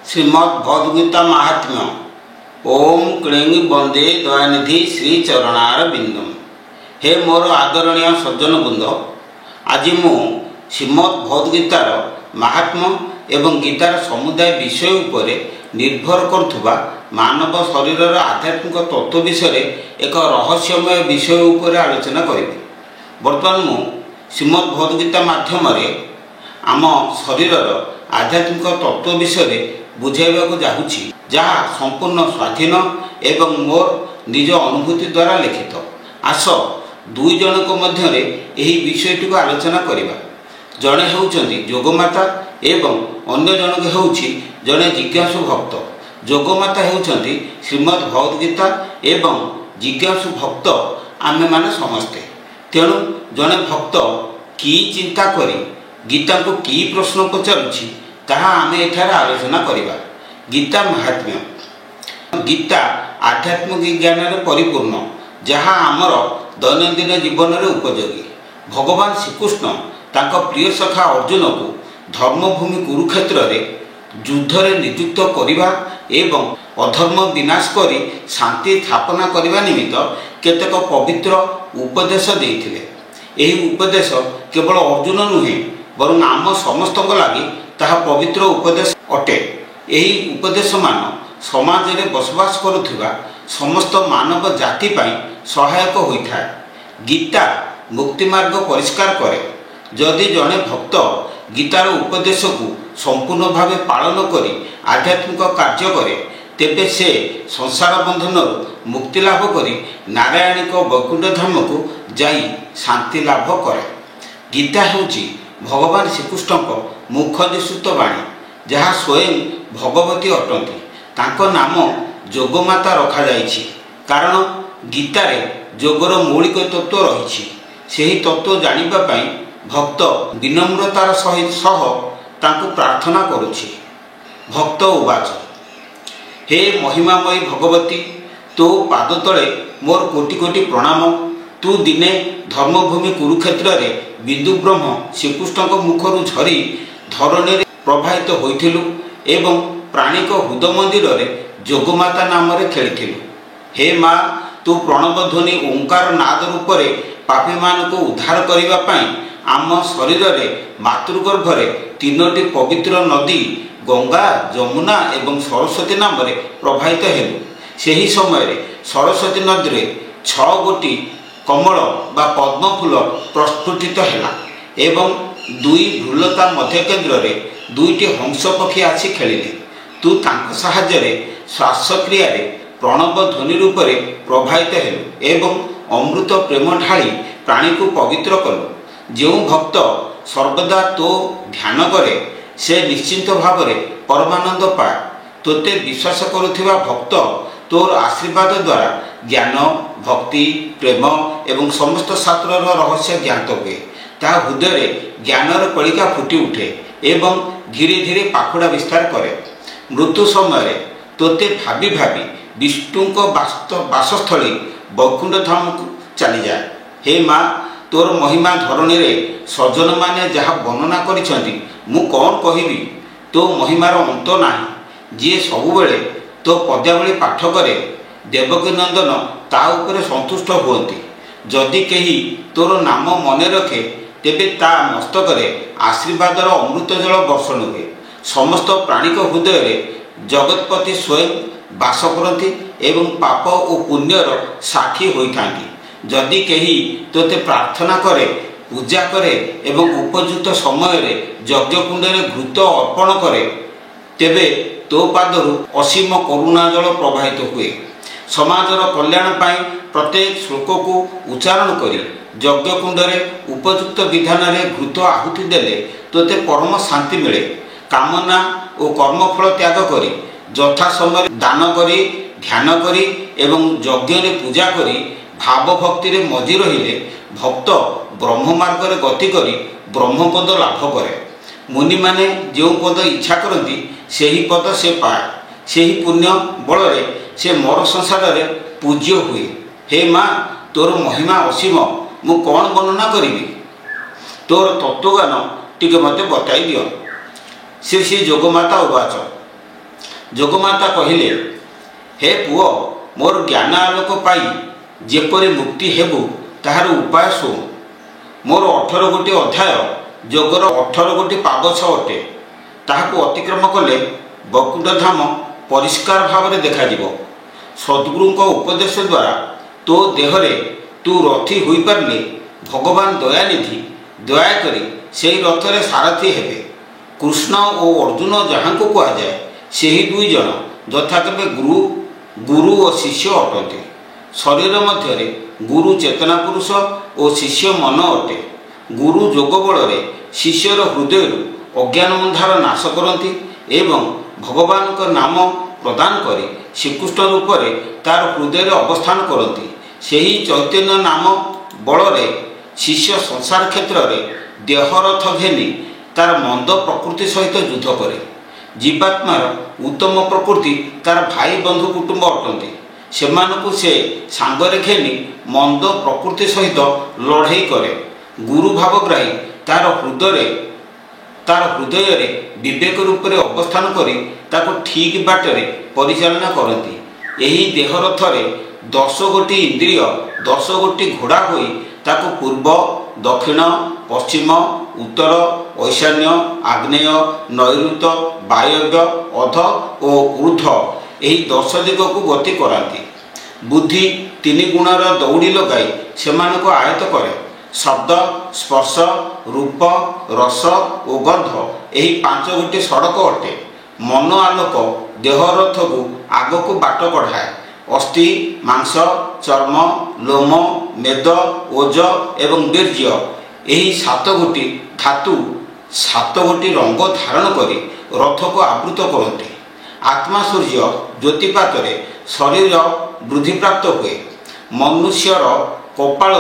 श्रीमद् भगवद्गीता महात्म्य ओम क्लीं वंदे दयानिधि श्री चरणारविंदम। हे मोर आदरणीय सज्जन बृंद, आज मु श्रीमद् भगवद्गीतार महात्म्य एवं गीतार समुदाय विषय उपर निर्भर करुवा मानव शरीर आध्यात्मिक तत्व विषय एक रहस्यमय विषय उपर आलोचना करी। बर्तमान मु श्रीमद् भगवद्गीता माध्यम आम शरीर आध्यात्मिक तत्व विषय बुझाइबाकू जाऊँगी, जहाँ संपूर्ण स्वाधीन एवं मोर निज अनुभूति द्वारा लिखित। आस दुई जनक मध्य यही विषयटी को आलोचना करिबा। जड़े होउचंती जोगमाता एवं अन्य जनक होउची जड़े जिज्ञासु भक्त। जोगमाता होउचंती श्रीमद् भगवद्गीता एवं जिज्ञासु भक्त आमे माने समस्ते। तेणु जड़े भक्त की चिंता करी गीता को की प्रश्न पचारुछि ताहा आमे एठारे आलोचना करिबा। गीता महात्म्य। गीता आध्यात्मिक ज्ञान रे परिपूर्ण, जहाँ आमर दैनंदिन जीवन रे उपयोगी। भगवान श्रीकृष्ण तांको प्रिय सखा अर्जुन को धर्मभूमि कुरुक्षेत्र रे युद्ध रे नियुक्त करिबा एवं अधर्म विनाश करी शांति स्थापना करिबा निमित्त केतेक पवित्र उपदेश देइथिले। एही उपदेश केवल अर्जुन नुहे बरं आम समस्त लगी ताहा पवित्र उपदेश अटे। यही उपदेश मान समाज रे बसवास करुथिबा समस्त मानव जाति पाई सहायक होइथाय। गीता मुक्ति मार्ग परिष्कार करे। जदि जड़े भक्त गीतार उपदेश को संपूर्ण भावे पालन करी आध्यात्मिक कार्य करे, तेबे से संसार बंधन मुक्ति लाभ करी नारायणिक वैकुंठ धाम को जाई शांति लाभ करे। गीता हेउची भगवान श्रीकृष्ण मुख निसृत वाणी, जहाँ स्वयं भगवती अटंती। तांको नाम जोगमाता रखा जाइछि, कारण गीतारे जोगर मौलिक तत्व रही। ସେହି तत्व जानिबा पाई भक्त विनम्रतार सहित तांको प्रार्थना करुछि। भक्त उवाच, हे महिमामयी भगवती, तो पाद तले मोर कोटि कोटि प्रणाम। तू दिने धर्मभूमि कुरुक्षेत्र रे बिंदु ब्रह्म श्रीकृष्ण मुखर झरी धरणी प्रभावित होइथिलु एवं प्राणिक हुद मंदिर रे जोगमाता नाम रे खेलिथिलु। हे माँ, तू प्रणव ध्वनि ओंकार नाद रूप रे पापी मान को उद्धार करिबा पाई आम शरीर रे मातृगर्भ रे तीनोटी पवित्र नदी गंगा, जमुना एवं सरस्वती नाम रे प्रभावित हेलु। सेही समय रे सरस्वती नदी रे 6 गोटी कमल बा पद्म फूल प्रस्फुटित हेला एवं दुई भूलता मध्य केन्द्र रे दुईटी हंस पक्षी आसी खेलिले। तू तांको सहाय्य रे श्वासक्रिया रे प्रणव ध्वनि रूप रे प्रभावित हेलु एवं अमृत प्रेम ढाली प्राणी को पवित्र कलु। जो भक्त सर्वदा तो ध्यान करे से निश्चिंत भाव रे परमानंद पाए। तोते विश्वास करुथिबा भक्त तोर आशीर्वाद द्वारा ज्ञान, भक्ति, प्रेम एवं समस्त शास्त्र रहस्य ज्ञात हुए। ता हृदय ज्ञानर कलिका फुटी उठे एवं धीरे धीरे पाखुड़ा विस्तार करे। मृत्यु समय तोते भावी भावी विष्णु बासस्थली वैकुंठ धाम को चली जाए। हे माँ, तोर महिमा धरणी रे सज्जन माने जहाँ वर्णना करिसेंती मु कौन कहिबी। तो महिमार अंत नाही। जी सबुबेले तो पद्यावली पाठ करे देवकी नंदन ता उपरे संतुष्ट हुअन्ति। जदि केही तोर नाम मने रखे तेबे ता मस्तक रे आशीर्वादर अमृत जल वर्षण हुए। समस्त प्राणिक हृदय रे जगतपति स्वयं बास करती एवं पाप और पुण्यर साक्षी होइथांती। जदि केही तोते प्रार्थना करे, पूजा करे एवं उपयुक्त समय रे यज्ञ कुंड रे घृत अर्पण करे, तेबे तो पादरु असीम करुणा जल प्रवाहित हुए। समाजर कल्याण पाई प्रत्येक श्लोक को उच्चारण करी यज्ञ कुंड रे उपयुक्त विधान रे घृत आहुति देले तोते परम शांति मिले। कामना और कर्मफल त्याग करी यथा समय दान करी, ध्यान करी एवं यज्ञ रे पूजा करी भाव भक्ति रे मजी रहिले भक्त ब्रह्म मार्ग रे गति करी ब्रह्मपद लाभ करे। मुनि माने जो पद इच्छा करती सेही पद से पाए। सेही पुण्य बल रे से मोर संसार रे पूज्य हुए। हे माँ, तोर महिमा असीम, मु कौन वर्णना करी। तोर तत्वज्ञान टिके मते बताई दियो। श्री श्री जोगमाता उवाच, जोगमाता कहिले, हे पुओ मोर ज्ञान आलोक पाई जेपरी मुक्ति हेबु ताहार उपाय शुण। मोर 18 गोटी अध्याय जोगर 18 गोटी पाबछ अटे। ताहाकु अतिक्रम कले वैकुंठ धाम परिष्कार भाव में देखा दिबो। सद्गुरु उपदेश द्वारा तो देहरे तू रथी होई पारले भगवान दयानिधि दया करी सेही रथरे सारथी हेबे। कृष्ण और अर्जुन जहाँ को कह जाए से ही दुई जन यथाक्रमे गुरु और शिष्य अटंती। शरीर मध्य गुरु चेतना पुरुष और शिष्य मन अटे। गुरु जोग बल शिष्यर हृदय अज्ञान अंधार नाश करती एवं भगवान का नाम प्रदान करी श्रीकृष्ण रूप में तार हृदय अवस्थान करती। सेही चैतन्य नाम बल शिष्य संसार क्षेत्र में देहरथ घेनी तार मंद प्रकृति सहित युद्ध करे। जीवात्मार उत्तम प्रकृति तार भाई बंधु कुटुंब अटंती। सेमानकु से सांगरे घेनी मंद प्रकृति सहित लड़ाई करे। गुरु भावग्राही तार हृदय रे विवेक रूप में अवस्थान करी ताको ठीक बाटरे परिचालना करती। यही देहरथरे 10 गोटी इंद्रिय 10 गोटी घोड़ा होई ताको पूर्व दक्षिण पश्चिम उत्तर ईशान्य आग्नेय नैऋत्य वायव्य अध और ऊर्ध्व यही 10 दिग को गति कराती। बुद्धि 3 गुणर दौड़ी लगाई सेमानको आयत्त करे। शब्द स्पर्श रूप रस और गंध यही 5 गोटी सड़क अटे। मन आलोक देहरथ को आग को बाट कढ़ाए। अस्थि मांस चर्म लोम मेद ओज एवं बीर्य यही 7 गोटी धातु 7 गोटी रंग धारण करी रथ को आवृत करते। आत्मा सूर्य ज्योतिपात शरीर वृद्धि प्राप्त हुए। मनुष्यर कपाल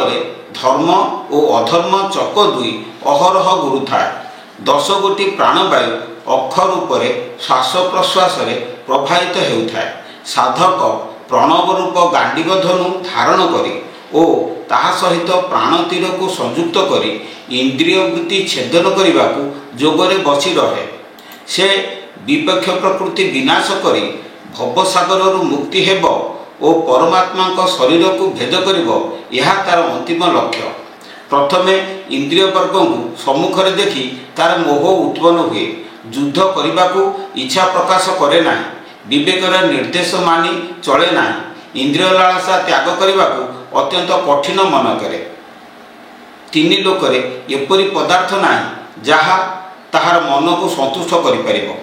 धर्म और अधर्म चक दुई अहरह गुरु थाए। 10 गोटी प्राणवायु अक्ष रूप श्वास प्रश्वास प्रभावित होता। साधक प्रणव रूप गांडीव धनु धारण करी ओ ताहा सहित प्राण तीर को संयुक्त करी इंद्रिय वृत्ति छेदन करने को जोगरे बसी रहे। से विपक्ष प्रकृति विनाश करी भवसागर मुक्ति हेब और परमात्मा का शरीर को भेद करिब। यह तार अंतिम लक्ष्य। प्रथमे इंद्रिय वर्ग को सम्मुख में देखी तार मोह उत्पन्न हुए। युद्ध करने को इच्छा प्रकाश करे ना। विवेकर निर्देश मानि चले ना। इंद्रिय लालसा त्याग करने को अत्यंत कठिन मन करे। 3 लोकरे एपरी पदार्थ ना जहा ताहार मन को संतुष्ट करिपारिबो।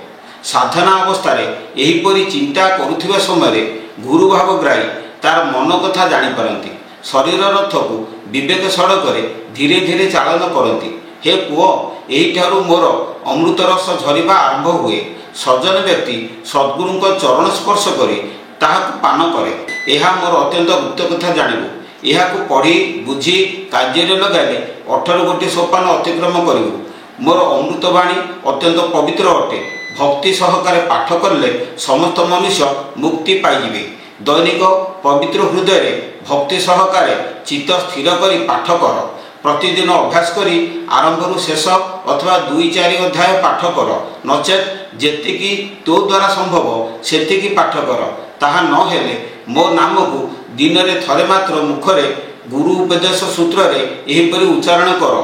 साधना अवस्था एहीपरि चिंता करुथिबा समय गुरु भावग्राही तार मन कथा जानी पारंती। शरीर रथ को विवेक सड़क धीरे धीरे चालन करती। हे पुओ एही ठारू मोर अमृत रस झरिबा आरंभ हुए। सज्जन व्यक्ति सद्गुरु को चरण स्पर्श करी ताहाकु पान करे। यह मोर अत्यंत गुप्त कथा जानबू। यह पढ़ी बुझी कार्य लगाले 18 गोटी सोपान अतिक्रम करू। मोर अमृतवाणी अत्यंत पवित्र अटे। भक्ति सहकारे पाठ करले समस्त मनुष्य मुक्ति पाइबे। दैनिक पवित्र हृदय भक्ति सहकारे चित्त स्थिर करी पाठ कर। प्रतिदिन अभ्यास करी आरंभ शेष अथवा 2-4 अध्याय पाठ कर। नचेत जेतिकी तो द्वारा संभव सेतिकी पाठ कर। ताहा न हेले मो नाम को दिन में थरे मात्र मुखरे गुरु उपदेश सूत्र एहीपरि उच्चारण कर।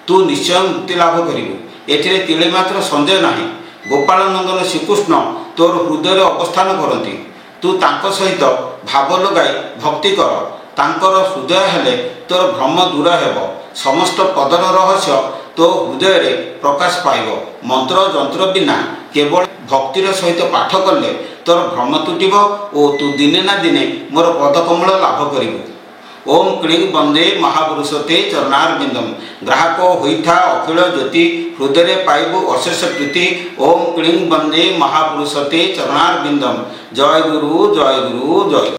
तू निश्चय मुक्ति लाभ करिबु। एथिरे तिले मात्र संदेह नाही। गोपाल नंदन श्रीकृष्ण तोर हृदय अवस्थान करती। तू तांको सहित भाव लगाई भक्ति कर। तांकर हृदय हेले तोर भ्रम दूर हेब। समस्त पदर रहस्य तो हृदय रे प्रकाश पाइब। मंत्र जंत्र बिना केवल भक्तिर सहित पाठ कले तोर भ्रम तुटिब और तू दिने ना दिने मोर पदकमल लाभ करिबु। ओम क्लीं वंदे महापुरुषते चरणारविंदम। ग्राहक होइथा अखिल ज्योति हृदय पाइबु अशेष प्रीति। ओम क्लीं वंदे महापुरुषते चरणारविंदम। जय गुरु जय गुरु जय।